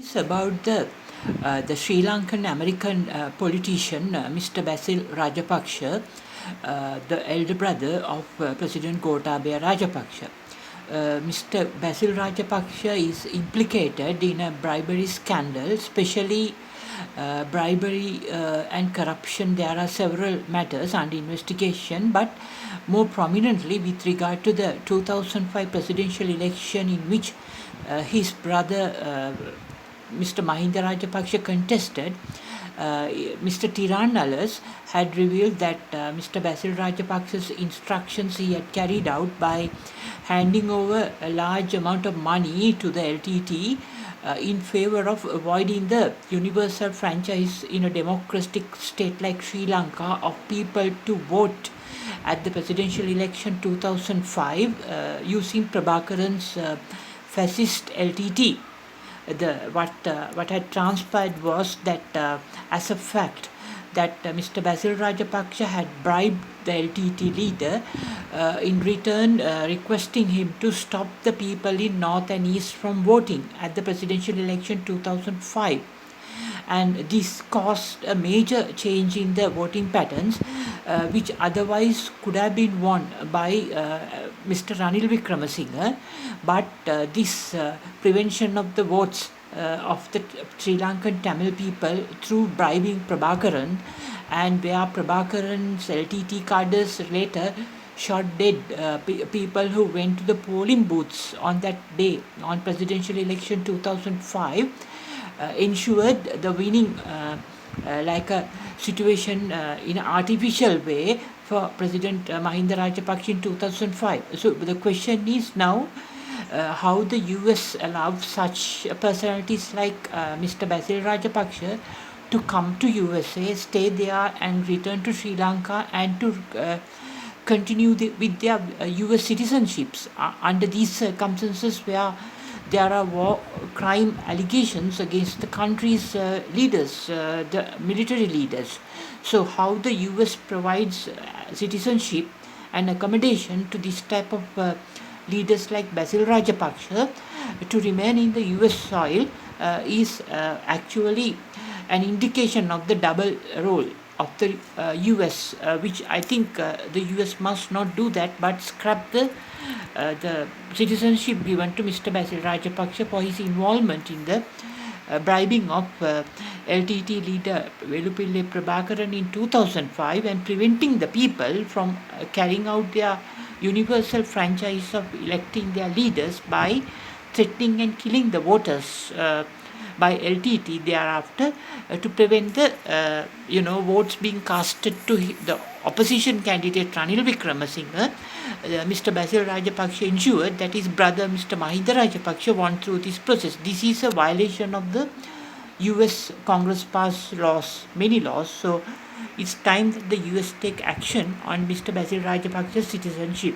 is about the Sri Lankan American politician Mr. Basil Rajapaksha, the elder brother of President Gotabaya Rajapaksha. Mr. Basil Rajapaksha is implicated in a bribery scandal, especially bribery and corruption. There are several matters under investigation, but more prominently with regard to the 2005 presidential election, in which his brother Mr. Mahinda Rajapaksha contested. Mr. Tiranalas had revealed that Mr. Basil Rajapaksha's instructions he had carried out by handing over a large amount of money to the LTT in favor of avoiding the universal franchise in a democratic state like Sri Lanka of people to vote at the presidential election 2005 using Prabhakaran's fascist LTT. What had transpired was that as a fact that Mr. Basil Rajapaksha had bribed the LTT leader in return requesting him to stop the people in North and East from voting at the presidential election 2005. And this caused a major change in the voting patterns, which otherwise could have been won by Mr. Ranil Wickremesinghe, but this prevention of the votes of the Sri Lankan Tamil people through bribing Prabhakaran, and where Prabhakaran's LTT cadres later shot dead people who went to the polling booths on that day on presidential election 2005, ensured the winning like a situation in an artificial way for President Mahinda Rajapaksha in 2005. So the question is now how the US allowed such personalities like Mr. Basil Rajapaksha to come to USA, stay there and return to Sri Lanka and to continue with their US citizenships under these circumstances where there are war crime allegations against the country's leaders, the military leaders. So how the US provides citizenship and accommodation to this type of leaders like Basil Rajapaksha to remain in the US soil is actually an indication of the double role of the US, which I think the US must not do that, but scrap the citizenship given to Mr. Basil Rajapaksha for his involvement in the bribing of LTT leader Velupille Prabhakaran in 2005 and preventing the people from carrying out their universal franchise of electing their leaders by threatening and killing the voters by LTT thereafter to prevent the votes being casted to the opposition candidate Ranil Wickremesinghe. Mr. Basil Rajapaksha ensured that his brother Mr. Mahinda Rajapaksha won through this process. This is a violation of the US Congress passed laws, many laws. So it's time that the US take action on Mr. Basil Rajapaksha's citizenship.